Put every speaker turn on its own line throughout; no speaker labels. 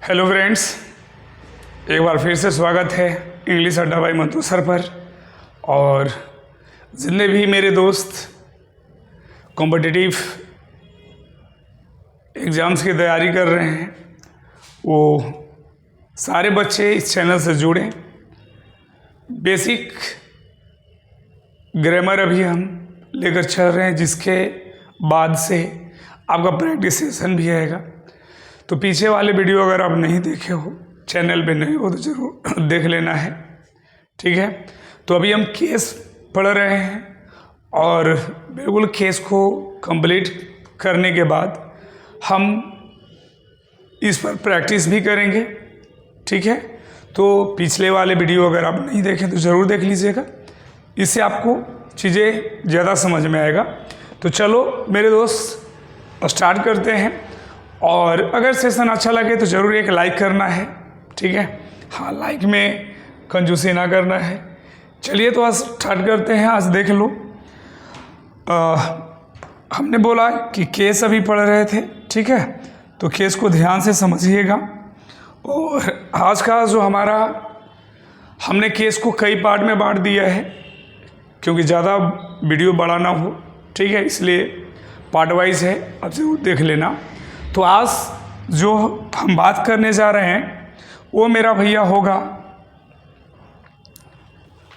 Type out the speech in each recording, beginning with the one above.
Hello friends, एक बार फिर से स्वागत है इंग्लिश अड्डा बाई मंतू सर पर। और जितने भी मेरे दोस्त कॉम्पिटिटिव एग्ज़ाम्स की तैयारी कर रहे हैं वो सारे बच्चे इस चैनल से जुड़ें। बेसिक ग्रामर अभी हम लेकर चल रहे हैं, जिसके बाद से आपका प्रैक्टिस सेशन भी आएगा। तो पीछे वाले वीडियो अगर आप नहीं देखे हो, चैनल पे नहीं हो, तो ज़रूर देख लेना है, ठीक है। तो अभी हम केस पढ़ रहे हैं और बिल्कुल केस को कंप्लीट करने के बाद हम इस पर प्रैक्टिस भी करेंगे, ठीक है। तो पिछले वाले वीडियो अगर आप नहीं देखें तो ज़रूर देख लीजिएगा, इससे आपको चीज़ें ज़्यादा समझ में आएगा। तो चलो मेरे दोस्त स्टार्ट करते हैं, और अगर सेशन अच्छा लगे तो ज़रूर एक लाइक करना है, ठीक है। हाँ, लाइक में कंजूसी ना करना है। चलिए तो आज स्टार्ट करते हैं। आज देख लो, हमने बोला कि केस अभी पढ़ रहे थे, ठीक है। तो केस को ध्यान से समझिएगा। और आज का जो हमारा, हमने केस को कई पार्ट में बांट दिया है क्योंकि ज़्यादा वीडियो बड़ा ना हो, ठीक है, इसलिए पार्ट वाइज है, अब जरूर देख लेना। तो आज जो हम बात करने जा रहे हैं वो मेरा भैया होगा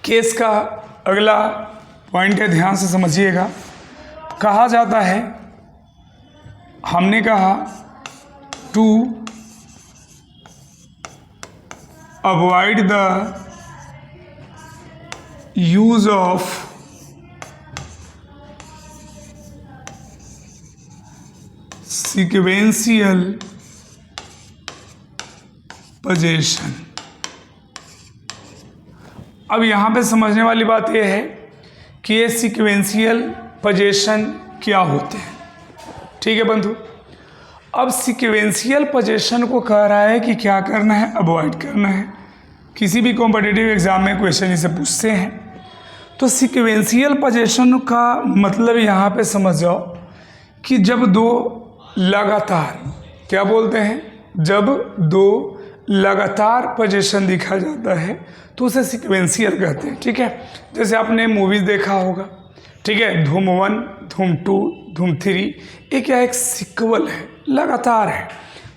केस का अगला पॉइंट है, ध्यान से समझिएगा। कहा जाता है, हमने कहा to avoid the use of sequential position. अब यहाँ पे समझने वाली बात यह है कि ये सीक्वेंशियल पोजीशन क्या होते हैं, ठीक है बंधु। अब सीक्वेंशियल पोजीशन को कह रहा है कि क्या करना है, अवॉइड करना है। किसी भी कॉम्पिटिटिव एग्जाम में क्वेश्चन इसे पूछते हैं। तो सीक्वेंशियल पोजीशन का मतलब यहाँ पे समझ जाओ कि जब दो लगातार, क्या बोलते हैं, जब दो लगातार पोजीशन दिखा जाता है तो उसे सीक्वेंशियल कहते हैं, ठीक है। जैसे आपने मूवीज़ देखा होगा, ठीक है, धूम 1, धूम 2, धूम 3, ये क्या एक सीक्वल है, लगातार है।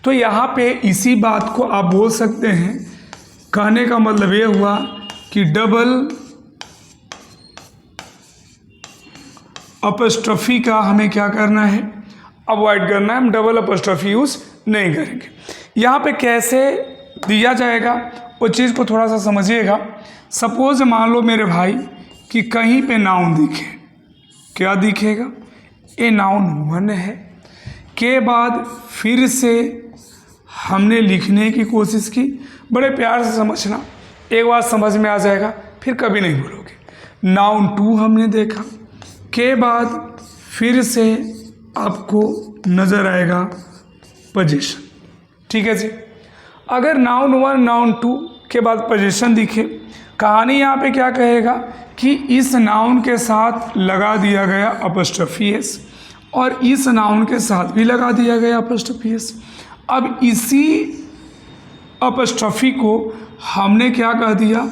तो यहाँ पे इसी बात को आप बोल सकते हैं, कहने का मतलब ये हुआ कि डबल अपस्ट्रफी का हमें क्या करना है, अवॉइड करना है। हम डबल अपस्ट्रफी यूज़ नहीं करेंगे। यहाँ पे कैसे दिया जाएगा वो चीज़ को थोड़ा सा समझिएगा। सपोज मान लो मेरे भाई कि कहीं पे नाउन दिखे, क्या दिखेगा, ये नाउन 1 है, के बाद फिर से हमने लिखने की कोशिश की। बड़े प्यार से समझना, एक बार समझ में आ जाएगा फिर कभी नहीं भूलोगे। नाउन 2 हमने देखा, के बाद फिर से आपको नज़र आएगा पोजीशन, ठीक है जी। अगर नाउन 1, नाउन 2 के बाद पोजीशन दिखे, कहानी यहाँ पे क्या कहेगा कि इस नाउन के साथ लगा दिया गया अपस्ट्रफी एस, और इस नाउन के साथ भी लगा दिया गया अपस्ट्रफी एस। अब इसी अपस्ट्रफी को हमने क्या कह दिया,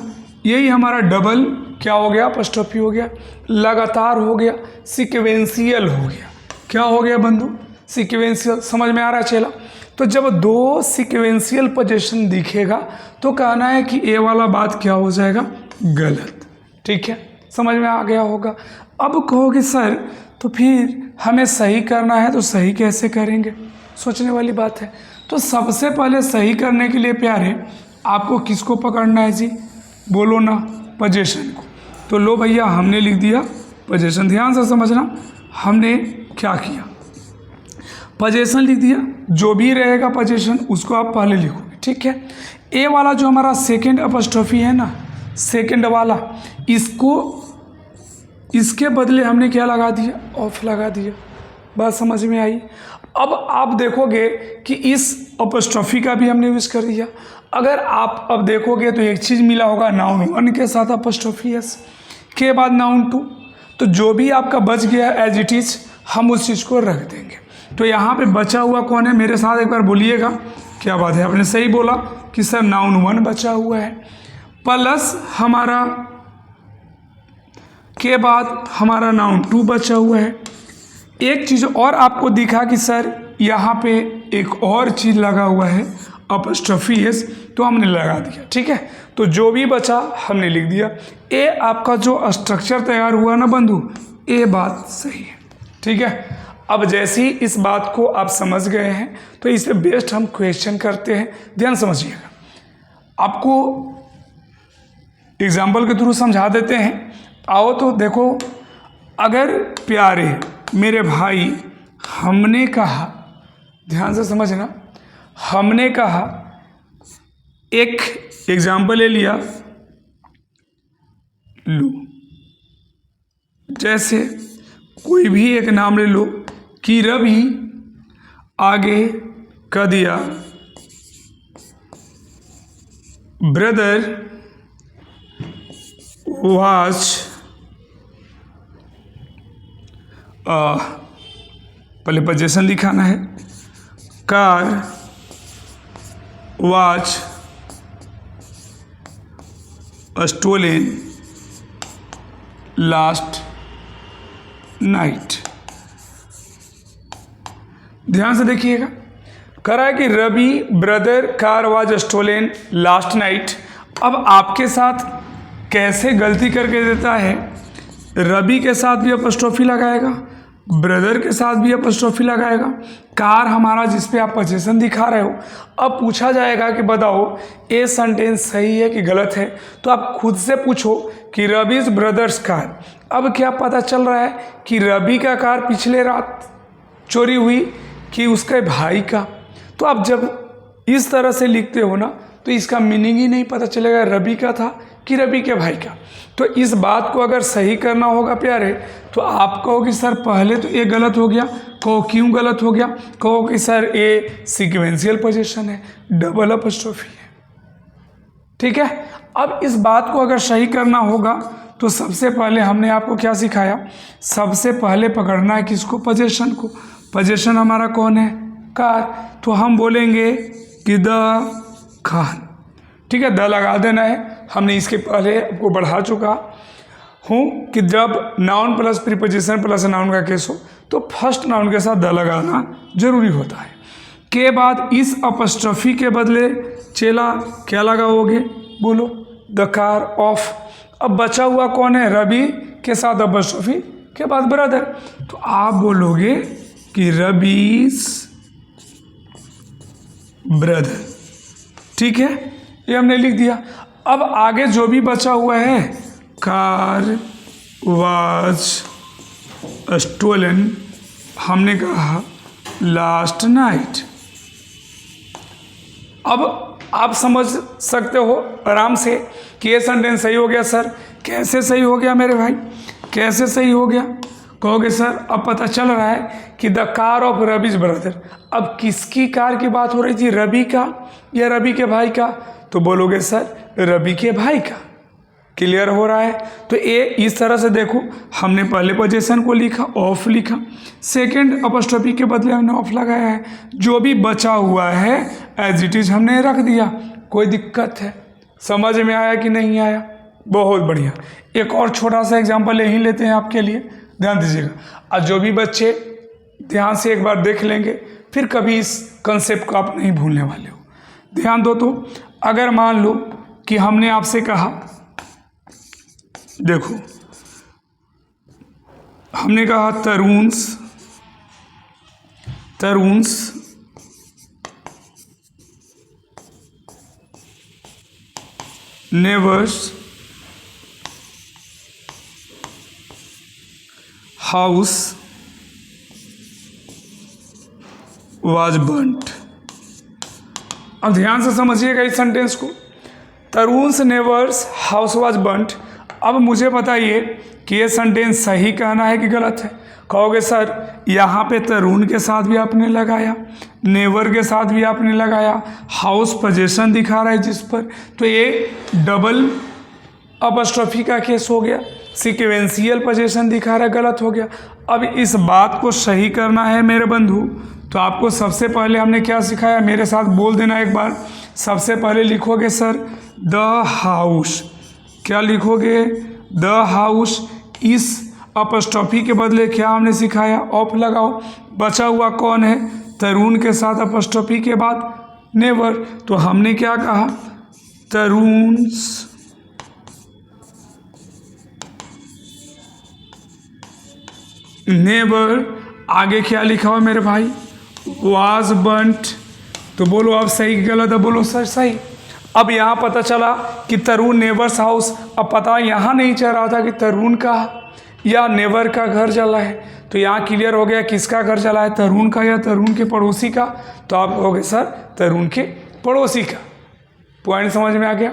यही हमारा डबल क्या हो गया, अपस्ट्रफी हो गया, लगातार हो गया, सीक्वेंशियल हो गया। क्या हो गया बंधु, सीक्वेंशियल। समझ में आ रहा है चेला। तो जब दो सीक्वेंशियल पोजीशन दिखेगा तो कहना है कि ये वाला बात क्या हो जाएगा, गलत, ठीक है। समझ में आ गया होगा। अब कहोगे सर तो फिर हमें सही करना है तो सही कैसे करेंगे, सोचने वाली बात है। तो सबसे पहले सही करने के लिए प्यारे आपको किसको पकड़ना है जी, बोलो ना, पोजीशन को। तो लो भैया, हमने लिख दिया पोजीशन। ध्यान से समझना, हमने क्या किया, पोजीशन लिख दिया। जो भी रहेगा पोजीशन उसको आप पहले लिखोगे, ठीक है। ए वाला जो हमारा सेकंड अपस्ट्रफी है ना, सेकंड वाला, इसको इसके बदले हमने क्या लगा दिया, ऑफ लगा दिया। बात समझ में आई। अब आप देखोगे कि इस अपस्ट्रफी का भी हमने यूज कर दिया। अगर आप अब देखोगे तो एक चीज़ मिला होगा, नाउन 1 के साथ अपस्ट्रफी एस, के बाद नाउन 2, तो जो भी आपका बच गया एज इट इज हम उस चीज़ को रख देंगे। तो यहाँ पे बचा हुआ कौन है, मेरे साथ एक बार बोलिएगा। क्या बात है, आपने सही बोला कि सर नाउन 1 बचा हुआ है, प्लस हमारा के बाद हमारा नाउन 2 बचा हुआ है। एक चीज़ और आपको दिखा कि सर यहाँ पे एक और चीज़ लगा हुआ है अपॉस्ट्रोफी एस, तो हमने लगा दिया। ठीक है, तो जो भी बचा हमने लिख दिया। ए आपका जो स्ट्रक्चर तैयार हुआ ना बंधु, ये बात सही है। ठीक है, अब जैसे ही इस बात को आप समझ गए हैं तो इस पे बेस्ड हम क्वेश्चन करते हैं। ध्यान समझिएगा, आपको एग्जाम्पल के थ्रू समझा देते हैं। आओ तो देखो, अगर प्यारे मेरे भाई हमने कहा, ध्यान से समझना, हमने कहा, एक एग्जाम्पल ले लिया, लो जैसे कोई भी एक नाम ले लो कि रवि, आगे कह दिया ब्रदर वाज, पहले पोजीशन दिखाना है, car was stolen last night. ध्यान से देखिएगा, कह रहा है कि Ravi brother car was stolen last night. अब आपके साथ कैसे गलती करके देता है, रवि के साथ भी अपॉस्ट्रोफी लगाएगा, ब्रदर के साथ भी अपॉस्ट्रोफी लगाएगा, कार हमारा जिस पे आप पोजीशन दिखा रहे हो। अब पूछा जाएगा कि बताओ ये सेंटेंस सही है कि गलत है, तो आप खुद से पूछो कि रविज ब्रदर्स कार। अब क्या पता चल रहा है कि रवि का कार पिछले रात चोरी हुई कि उसके भाई का। तो आप जब इस तरह से लिखते हो ना, तो इसका मीनिंग ही नहीं पता चलेगा रवि का था कि रवि के भाई का। तो इस बात को अगर सही करना होगा प्यारे, तो आप कहो कि सर पहले तो ये गलत हो गया, कहो क्यों गलत हो गया, कहो कि सर ये सीक्वेंशियल पोजीशन है, डबल अपॉस्ट्रोफी है। ठीक है, अब इस बात को अगर सही करना होगा तो सबसे पहले हमने आपको क्या सिखाया, सबसे पहले पकड़ना है किसको, पोजीशन को। पोजीशन हमारा कौन है, कार, तो हम बोलेंगे कि द कार। ठीक है, द लगा देना है। हमने इसके पहले आपको बढ़ा चुका हूँ कि जब noun plus preposition plus noun का केस हो तो फर्स्ट नाउन के साथ द लगाना जरूरी होता है। के बाद इस अपॉस्ट्रोफी के बदले चेला क्या लगाओगे, बोलो, द कार ऑफ। अब बचा हुआ कौन है, रवि के साथ अपॉस्ट्रोफी के बाद ब्रदर, तो आप बोलोगे कि रवीज ब्रदर। ठीक है, ये हमने लिख दिया। अब आगे जो भी बचा हुआ है, कार वाज स्टोलन, हमने कहा लास्ट नाइट। अब आप समझ सकते हो आराम से कि ये सेंटेंस सही हो गया। सर कैसे सही हो गया मेरे भाई, कैसे सही हो गया, कहोगे सर अब पता चल रहा है कि the car of Raviz brother. अब किसकी कार की बात हो रही थी, रवि का या रवि के भाई का, तो बोलोगे सर रवि के भाई का। क्लियर हो रहा है। तो ये इस तरह से देखो, हमने पहले पोजीशन को लिखा, ऑफ लिखा, सेकंड अपॉस्ट्रोफी के बदले हमने ऑफ लगाया है। जो भी बचा हुआ है एज इट इज हमने रख दिया। कोई दिक्कत है, समझ में आया कि नहीं आया, बहुत बढ़िया। एक और छोटा सा एग्जांपल यहीं लेते हैं आपके लिए, ध्यान दीजिएगा। और जो भी बच्चे ध्यान से एक बार देख लेंगे, फिर कभी इस कंसेप्ट को आप नहीं भूलने वाले हो। ध्यान दो। तो अगर मान लो कि हमने आपसे कहा, देखो हमने कहा तरुन्स नेवर्स हाउस वाज बर्न्ट। अब ध्यान से समझिएगा इस सेंटेंस को, तरुन्स नेवर्स हाउस वाज बर्न्ट। अब मुझे बताइए कि ये सेंटेंस सही कहना है कि गलत है। कहोगे सर यहाँ पे तरुण के साथ भी आपने लगाया, नेवर के साथ भी आपने लगाया, हाउस पोजीशन दिखा रहा है जिस पर, तो ये डबल अपॉस्ट्रोफी का केस हो गया। सिक्वेंशियल पोजीशन दिखा रहा है, गलत हो गया। अब इस बात को सही करना है मेरे बंधु, तो आपको सबसे पहले हमने क्या सिखाया, मेरे साथ बोल देना एक बार। सबसे पहले लिखोगे सर द हाउस, क्या लिखोगे, द हाउस। इस अपस्टॉफी के बदले क्या हमने सिखाया, ऑफ लगाओ। बचा हुआ कौन है, तरुण के साथ अपस्टॉफी के बाद नेवर। तो हमने क्या कहा, तरुण्स नेवर। आगे क्या लिखा हुआ मेरे भाई, वाज बंट। तो बोलो अब सही कि गलत है, बोलो सर सही। अब यहाँ पता चला कि तरुण नेवर्स हाउस। अब पता यहाँ नहीं चल रहा था कि तरुण का या नेवर का घर जला है, तो यहाँ क्लियर हो गया किसका घर जला है, तरुण का या तरुण के पड़ोसी का। तो आप कहोगे सर तरुण के पड़ोसी का। पॉइंट समझ में आ गया।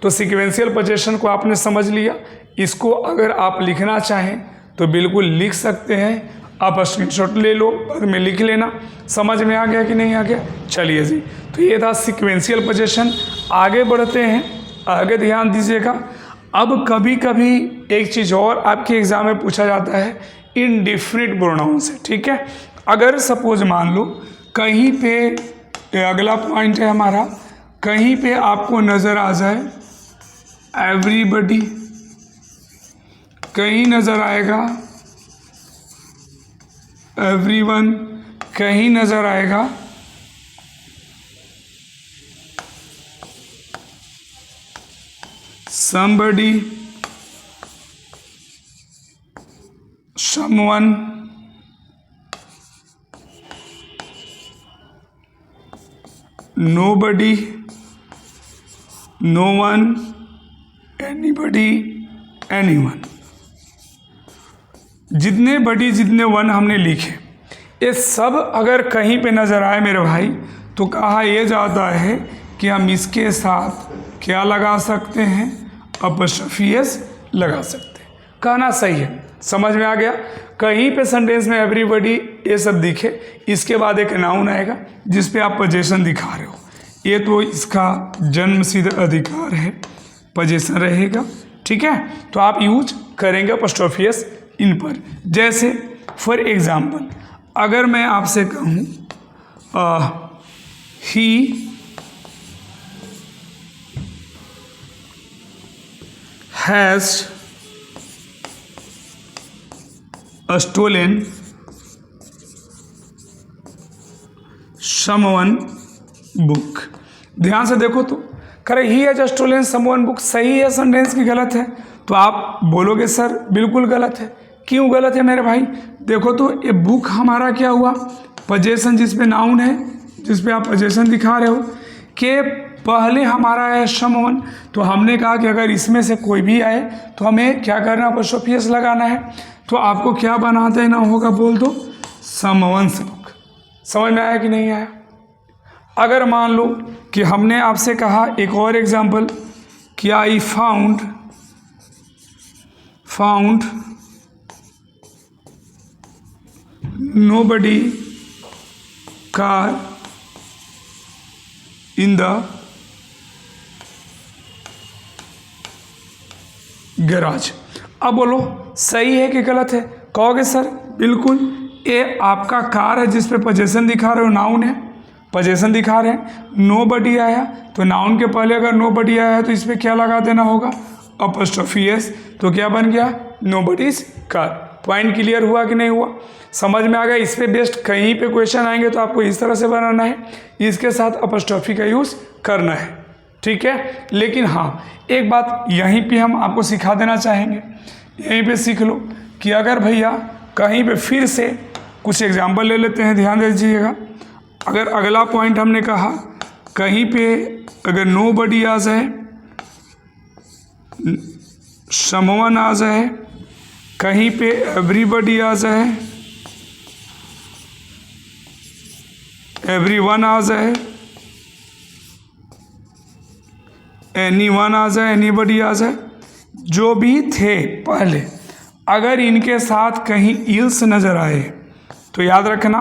तो सिक्वेंशियल पोजीशन को आपने समझ लिया। इसको अगर आप लिखना चाहें तो बिल्कुल लिख सकते हैं, आप स्क्रीनशॉट ले लो, बाद में लिख लेना। समझ में आ गया कि नहीं आ गया, चलिए जी। तो ये था सिक्वेंशियल पोजीशन। आगे बढ़ते हैं, आगे ध्यान दीजिएगा। अब कभी कभी एक चीज़ और आपके एग्जाम में पूछा जाता है, इनडेफिनिट प्रोनाउन से, ठीक है। अगर सपोज मान लो कहीं पे, अगला पॉइंट है हमारा, कहीं पे आपको नज़र आ जाए एवरीबडी, कहीं नज़र आएगा एवरीवन, कहीं नज़र आएगा somebody, someone, nobody, no one, anybody, anyone। जितने बड़ी जितने वन हमने लिखे, ये सब अगर कहीं पे नज़र आए मेरे भाई, तो कहा यह जाता है कि हम इसके साथ क्या लगा सकते हैं, अपॉस्ट्रोफी एस लगा सकते हैं। कहना सही है, समझ में आ गया। कहीं पे सेंटेंस में एवरीबडी ये सब दिखे, इसके बाद एक नाउन आएगा जिस पे आप पोजीशन दिखा रहे हो, ये तो इसका जन्मसिद्ध अधिकार है, पोजीशन रहेगा, ठीक है। तो आप यूज करेंगे अपॉस्ट्रोफी एस इन पर। जैसे फॉर एग्जाम्पल अगर मैं आपसे कहूँ ही has stolen someone book। ध्यान से देखो तो, करे he has stolen someone book, सही है सेंटेंस की गलत है? तो आप बोलोगे सर बिल्कुल गलत है। क्यों गलत है मेरे भाई? देखो तो ये बुक हमारा क्या हुआ, पोजीशन जिस पे नाउन है, जिस पे आप पोजीशन दिखा रहे हो, के पहले हमारा है समवन। तो हमने कहा कि अगर इसमें से कोई भी आए तो हमें क्या करना, अपॉस्ट्रोफी एस लगाना है। तो आपको क्या बना देना होगा, बोल दो समवन्स बुक। समझ में आया कि नहीं आया? अगर मान लो कि हमने आपसे कहा एक और एग्जांपल कि I found nobody car in the garage. अब बोलो सही है कि गलत है? कहोगे सर बिल्कुल, ये आपका कार है जिस पे पोजीशन दिखा रहे हो, नाउन है, पोजीशन दिखा रहे हैं। नोबडी आया तो नाउन के पहले अगर नोबडी आया तो इस पे क्या लगा देना होगा, अपॉस्ट्रोफी एस। तो क्या बन गया, नोबडीज कार। पॉइंट क्लियर हुआ कि नहीं हुआ? समझ में आ गया? इस पे बेस्ट कहीं पे क्वेश्चन आएंगे तो आपको इस तरह से बनाना है, इसके साथ अपॉस्ट्रोफी का यूज़ करना है, ठीक है। लेकिन हाँ एक बात यहीं पे हम आपको सिखा देना चाहेंगे, यहीं पे सीख लो कि अगर भैया कहीं पे फिर से कुछ एग्जाम्पल ले लेते हैं, ध्यान दीजिएगा। अगर अगला पॉइंट हमने कहा कहीं पे अगर नोबडी आ जाए, समवन आ जाए, कहीं पे एवरीबडी आ जाए, एवरीवन आ जाए, एनीवन आ जाए, एनीबडी आ जाए, जो भी थे पहले, अगर इनके साथ कहीं इल्स नज़र आए तो याद रखना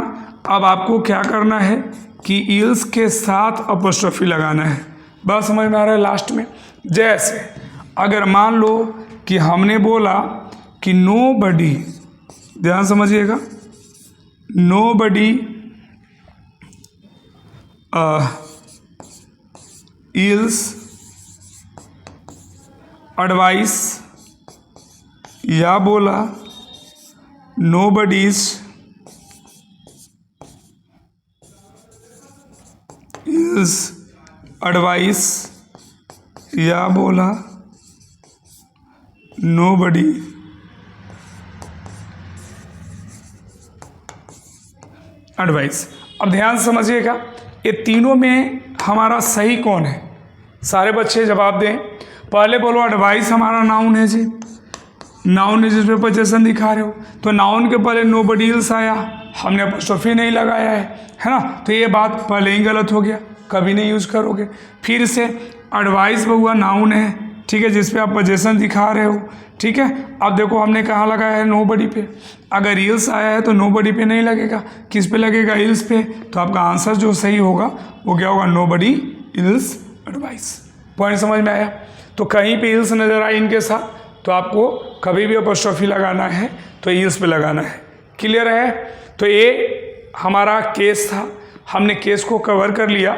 अब आपको क्या करना है कि इल्स के साथ अपॉस्ट्रोफी लगाना है। बात समझ में आ रहा है? लास्ट में जैसे अगर मान लो कि हमने बोला कि नोबडी, ध्यान समझिएगा, नोबडी इल्स एडवाइस, या बोला नोबडीज इल्स एडवाइस, या बोला नोबडी एडवाइस। अब ध्यान से समझिएगा, ये तीनों में हमारा सही कौन है? सारे बच्चे जवाब दें। पहले बोलो एडवाइस हमारा नाउन है जी, नाउन है जिसमें पोजीशन दिखा रहे हो, तो नाउन के पहले नोबडी एल्स आया, हमने अपोस्ट्रोफी नहीं लगाया है ना, तो ये बात पहले ही गलत हो गया, कभी नहीं यूज़ करोगे। फिर से एडवाइस हुआ नाउन है, ठीक है, जिस पे आप पोजीशन दिखा रहे हो, ठीक है। अब देखो हमने कहाँ लगाया है? नोबडी पे। अगर इल्स आया है तो नोबडी पे नहीं लगेगा, किस पे लगेगा? इल्स पे। तो आपका आंसर जो सही होगा वो क्या होगा? Nobody ills advice. पॉइंट समझ में आया? तो कहीं पे इल्स नजर आए इनके साथ तो आपको कभी भी अपोस्ट्रोफी लगाना है तो इल्स पे लगाना है। क्लियर है? तो ये हमारा केस था, हमने केस को कवर कर लिया।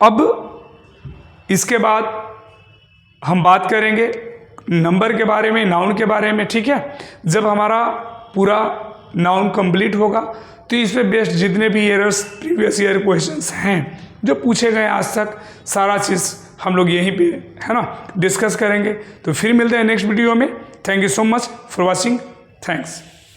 अब इसके बाद हम बात करेंगे नंबर के बारे में, नाउन के बारे में, ठीक है। जब हमारा पूरा नाउन कंप्लीट होगा तो इस पे बेस्ड जितने भी एरर्स प्रीवियस ईयर क्वेश्चंस हैं जो पूछे गए आज तक, सारा चीज़ हम लोग यहीं पे है ना डिस्कस करेंगे। तो फिर मिलते हैं नेक्स्ट वीडियो में। Thank you so much for watching. Thanks.